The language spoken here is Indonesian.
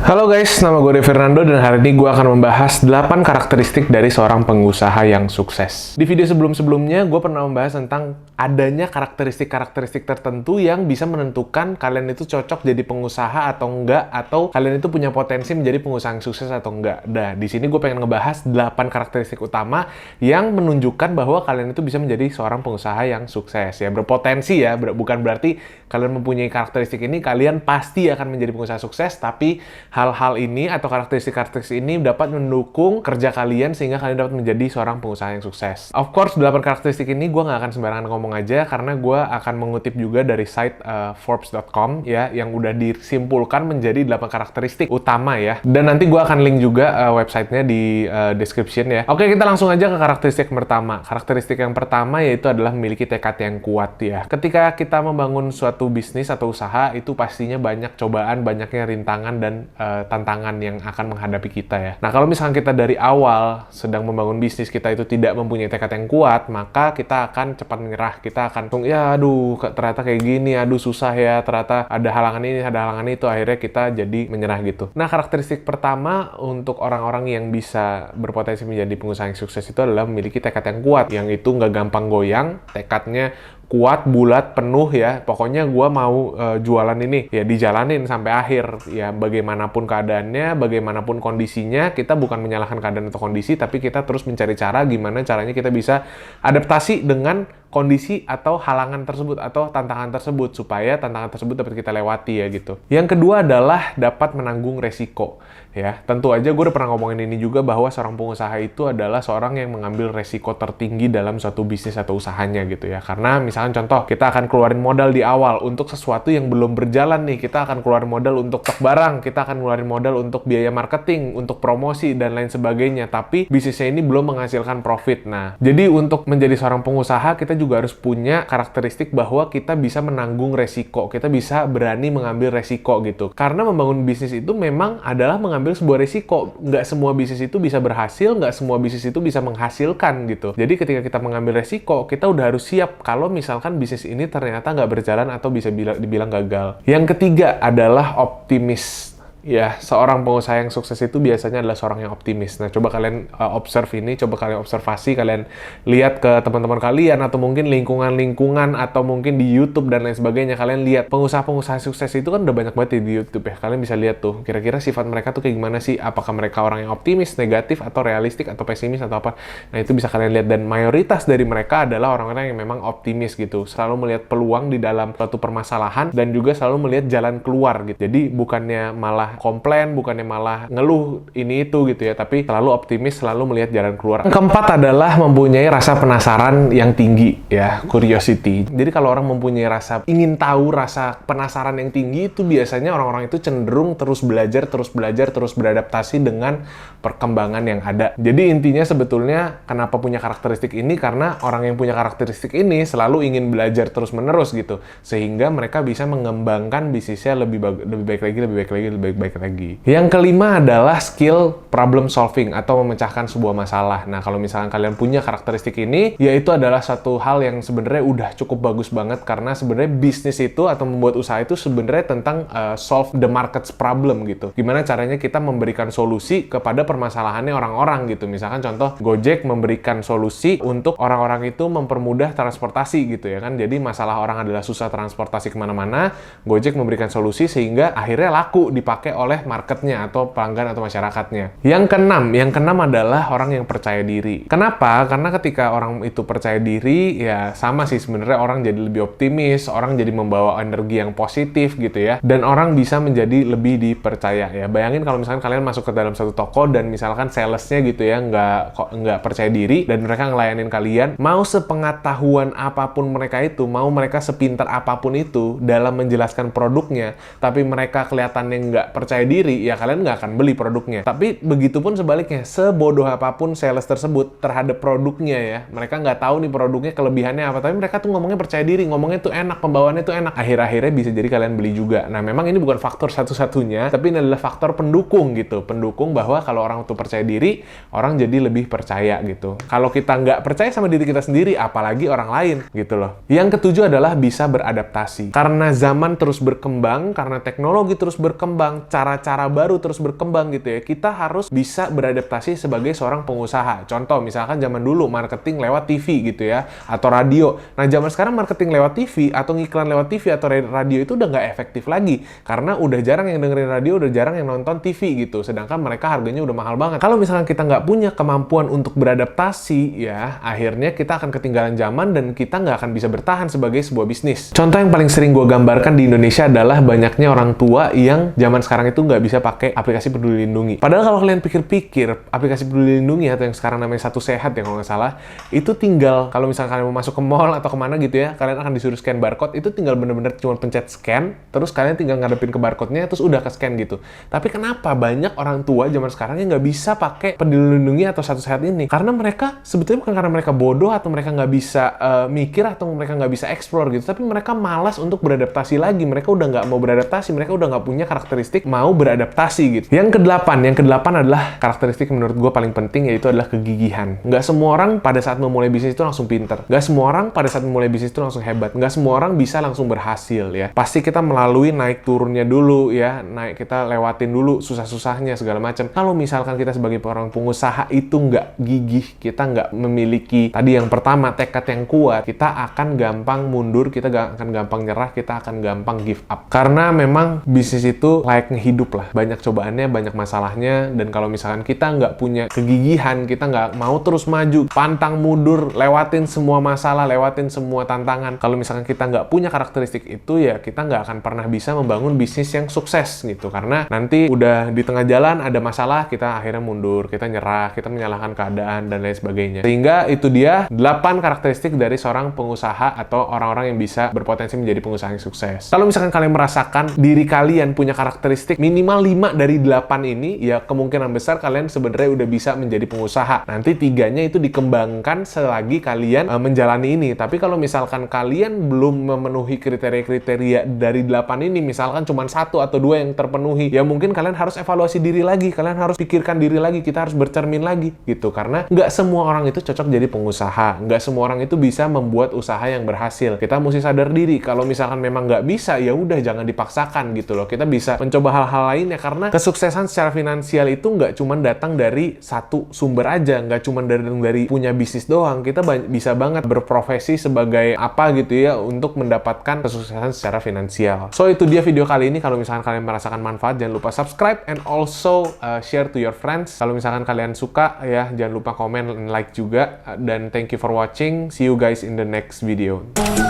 Halo guys, nama gue Fernando dan hari ini gue akan membahas 8 karakteristik dari seorang pengusaha yang sukses. Di video sebelum-sebelumnya gue pernah membahas tentang adanya karakteristik-karakteristik tertentu yang bisa menentukan kalian itu cocok jadi pengusaha atau enggak, atau kalian itu punya potensi menjadi pengusaha yang sukses atau enggak. Nah, di sini gue pengen ngebahas 8 karakteristik utama yang menunjukkan bahwa kalian itu bisa menjadi seorang pengusaha yang sukses. Ya, berpotensi ya, bukan berarti kalian mempunyai karakteristik ini kalian pasti akan menjadi pengusaha sukses, tapi hal-hal ini atau karakteristik-karakteristik ini dapat mendukung kerja kalian sehingga kalian dapat menjadi seorang pengusaha yang sukses. Of course, 8 karakteristik ini gue nggak akan sembarangan ngomong aja karena gue akan mengutip juga dari site Forbes.com ya, yang udah disimpulkan menjadi 8 karakteristik utama ya. Dan nanti gue akan link juga websitenya di description ya. Oke, kita langsung aja ke karakteristik pertama. Karakteristik yang pertama yaitu adalah memiliki tekad yang kuat ya. Ketika kita membangun suatu bisnis atau usaha, itu pastinya banyak cobaan, banyaknya rintangan dan tantangan yang akan menghadapi kita ya. Nah, kalau misalkan kita dari awal sedang membangun bisnis kita itu tidak mempunyai tekad yang kuat, maka kita akan cepat menyerah. Kita akan ya aduh ternyata kayak gini, aduh susah ya, ternyata ada halangan ini, ada halangan itu, akhirnya kita jadi menyerah gitu. Nah, karakteristik pertama untuk orang-orang yang bisa berpotensi menjadi pengusaha yang sukses itu adalah memiliki tekad yang kuat, yang itu nggak gampang goyang, tekadnya kuat, bulat, penuh ya. Pokoknya gue mau jualan ini, ya dijalanin sampai akhir. Ya bagaimanapun keadaannya, bagaimanapun kondisinya, kita bukan menyalahkan keadaan atau kondisi, tapi kita terus mencari cara gimana caranya kita bisa adaptasi dengan kondisi atau halangan tersebut atau tantangan tersebut supaya tantangan tersebut dapat kita lewati ya gitu. Yang kedua adalah dapat menanggung resiko ya. Tentu aja gue udah pernah ngomongin ini juga bahwa seorang pengusaha itu adalah seorang yang mengambil resiko tertinggi dalam suatu bisnis atau usahanya gitu ya. Karena misalkan contoh, kita akan keluarin modal di awal untuk sesuatu yang belum berjalan nih. Kita akan keluarin modal untuk stok barang, kita akan keluarin modal untuk biaya marketing, untuk promosi dan lain sebagainya. Tapi bisnisnya ini belum menghasilkan profit. Nah, jadi untuk menjadi seorang pengusaha kita juga harus punya karakteristik bahwa kita bisa menanggung resiko, kita bisa berani mengambil resiko gitu. Karena membangun bisnis itu memang adalah mengambil sebuah resiko. Nggak semua bisnis itu bisa berhasil, nggak semua bisnis itu bisa menghasilkan gitu. Jadi ketika kita mengambil resiko, kita udah harus siap kalau misalkan bisnis ini ternyata nggak berjalan atau bisa dibilang gagal. Yang ketiga adalah optimis. Ya, seorang pengusaha yang sukses itu biasanya adalah seorang yang optimis. Nah, coba kalian observe ini, coba kalian observasi, kalian lihat ke teman-teman kalian, atau mungkin lingkungan-lingkungan, atau mungkin di YouTube dan lain sebagainya. Kalian lihat, pengusaha-pengusaha sukses itu kan udah banyak banget di YouTube ya. Kalian bisa lihat tuh, kira-kira sifat mereka tuh kayak gimana sih? Apakah mereka orang yang optimis, negatif, atau realistik, atau pesimis, atau apa? Nah, itu bisa kalian lihat. Dan mayoritas dari mereka adalah orang-orang yang memang optimis gitu. Selalu melihat peluang di dalam suatu permasalahan, dan juga selalu melihat jalan keluar gitu. Jadi, bukannya malah komplain, bukannya malah ngeluh ini itu gitu ya, tapi selalu optimis, selalu melihat jalan keluar. Yang keempat adalah mempunyai rasa penasaran yang tinggi ya, curiosity. Jadi kalau orang mempunyai rasa ingin tahu, rasa penasaran yang tinggi, itu biasanya orang-orang itu cenderung terus belajar, terus beradaptasi dengan perkembangan yang ada. Jadi intinya sebetulnya kenapa punya karakteristik ini, karena orang yang punya karakteristik ini selalu ingin belajar terus-menerus gitu, sehingga mereka bisa mengembangkan bisnisnya lebih baik lagi. Yang kelima adalah skill problem solving atau memecahkan sebuah masalah. Nah, kalau misalkan kalian punya karakteristik ini, yaitu adalah satu hal yang sebenarnya udah cukup bagus banget, karena sebenarnya bisnis itu atau membuat usaha itu sebenarnya tentang solve the market's problem gitu. Gimana caranya kita memberikan solusi kepada permasalahannya orang-orang gitu. Misalkan contoh, Gojek memberikan solusi untuk orang-orang itu mempermudah transportasi gitu ya kan. Jadi masalah orang adalah susah transportasi kemana-mana, Gojek memberikan solusi sehingga akhirnya laku dipakai oleh marketnya atau pelanggan atau masyarakatnya. Yang keenam adalah orang yang percaya diri. Kenapa? Karena ketika orang itu percaya diri, ya sama sih sebenarnya, orang jadi lebih optimis, orang jadi membawa energi yang positif gitu ya, dan orang bisa menjadi lebih dipercaya ya. Bayangin kalau misalkan kalian masuk ke dalam satu toko dan misalkan salesnya gitu ya nggak percaya diri, dan mereka ngelayanin kalian, mau sepengetahuan apapun mereka itu, mau mereka sepintar apapun itu dalam menjelaskan produknya, tapi mereka kelihatannya nggak percaya diri, ya kalian nggak akan beli produknya. Tapi begitupun sebaliknya, sebodoh apapun sales tersebut terhadap produknya ya, mereka nggak tahu nih produknya kelebihannya apa, tapi mereka tuh ngomongnya percaya diri, ngomongnya tuh enak, pembawaannya tuh enak, akhir-akhirnya bisa jadi kalian beli juga. Nah, memang ini bukan faktor satu-satunya, tapi ini adalah faktor pendukung gitu, pendukung bahwa kalau orang tuh percaya diri, orang jadi lebih percaya gitu. Kalau kita nggak percaya sama diri kita sendiri, apalagi orang lain gitu loh. Yang ketujuh adalah bisa beradaptasi. Karena zaman terus berkembang, karena teknologi terus berkembang, cara-cara baru terus berkembang gitu ya. Kita harus bisa beradaptasi sebagai seorang pengusaha. Contoh, misalkan zaman dulu marketing lewat TV gitu ya, atau radio. Nah, zaman sekarang marketing lewat TV atau ngiklan lewat TV atau radio itu udah nggak efektif lagi. Karena udah jarang yang dengerin radio, udah jarang yang nonton TV gitu. Sedangkan mereka harganya udah mahal banget. Kalau misalkan kita nggak punya kemampuan untuk beradaptasi, ya akhirnya kita akan ketinggalan zaman dan kita nggak akan bisa bertahan sebagai sebuah bisnis. Contoh yang paling sering gue gambarkan di Indonesia adalah banyaknya orang tua yang zaman sekarang itu nggak bisa pakai aplikasi Peduli Lindungi. Padahal kalau kalian pikir-pikir, aplikasi Peduli Lindungi atau yang sekarang namanya Satu Sehat ya kalau nggak salah, itu tinggal kalau misalkan kalian mau masuk ke mall atau kemana gitu ya, kalian akan disuruh scan barcode, itu tinggal bener-bener cuma pencet scan, terus kalian tinggal ngadepin ke barcode-nya, terus udah ke scan gitu. Tapi kenapa banyak orang tua zaman sekarang yang nggak bisa pakai Peduli Lindungi atau Satu Sehat ini? Karena mereka sebetulnya bukan karena mereka bodoh atau mereka nggak bisa mikir atau mereka nggak bisa explore gitu, tapi mereka malas untuk beradaptasi lagi. Mereka udah nggak mau beradaptasi, mereka udah nggak punya karakteristik mau beradaptasi gitu. Yang kedelapan adalah karakteristik menurut gue paling penting, yaitu adalah kegigihan. Nggak semua orang pada saat memulai bisnis itu langsung pinter. Nggak semua orang pada saat memulai bisnis itu langsung hebat. Nggak semua orang bisa langsung berhasil ya. Pasti kita melalui naik turunnya dulu ya, kita lewatin dulu susah-susahnya segala macam. Kalau misalkan kita sebagai orang pengusaha itu nggak gigih, kita nggak memiliki tadi yang pertama tekad yang kuat, kita akan gampang mundur, kita akan gampang nyerah, kita akan gampang give up. Karena memang bisnis itu layaknya hidup lah, banyak cobaannya, banyak masalahnya, dan kalau misalkan kita nggak punya kegigihan, kita nggak mau terus maju, pantang mundur, lewatin semua masalah, lewatin semua tantangan. Kalau misalkan kita nggak punya karakteristik itu, ya kita nggak akan pernah bisa membangun bisnis yang sukses gitu. Karena nanti udah di tengah jalan ada masalah, kita akhirnya mundur, kita nyerah, kita menyalahkan keadaan, dan lain sebagainya. Sehingga itu dia 8 karakteristik dari seorang pengusaha atau orang-orang yang bisa berpotensi menjadi pengusaha yang sukses. Kalau misalkan kalian merasakan diri kalian punya karakteristik minimal 5 dari 8 ini, ya kemungkinan besar kalian sebenarnya udah bisa menjadi pengusaha. Nanti 3-nya itu dikembangkan selagi kalian menjalani ini. Tapi kalau misalkan kalian belum memenuhi kriteria-kriteria dari 8 ini, misalkan cuma 1 atau 2 yang terpenuhi, ya mungkin kalian harus evaluasi diri lagi, kalian harus pikirkan diri lagi, kita harus bercermin lagi gitu. Karena nggak semua orang itu cocok jadi pengusaha, nggak semua orang itu bisa membuat usaha yang berhasil. Kita mesti sadar diri, kalau misalkan memang nggak bisa, ya udah jangan dipaksakan gitu loh. Kita bisa mencoba hal-hal lain ya, karena kesuksesan secara finansial itu nggak cuma datang dari satu sumber aja, nggak cuma dari punya bisnis doang. Kita bisa banget berprofesi sebagai apa gitu ya untuk mendapatkan kesuksesan secara finansial. So itu dia video kali ini. Kalau misalkan kalian merasakan manfaat, jangan lupa subscribe and also share to your friends. Kalau misalkan kalian suka ya, jangan lupa komen and like juga. Dan thank you for watching. See you guys in the next video.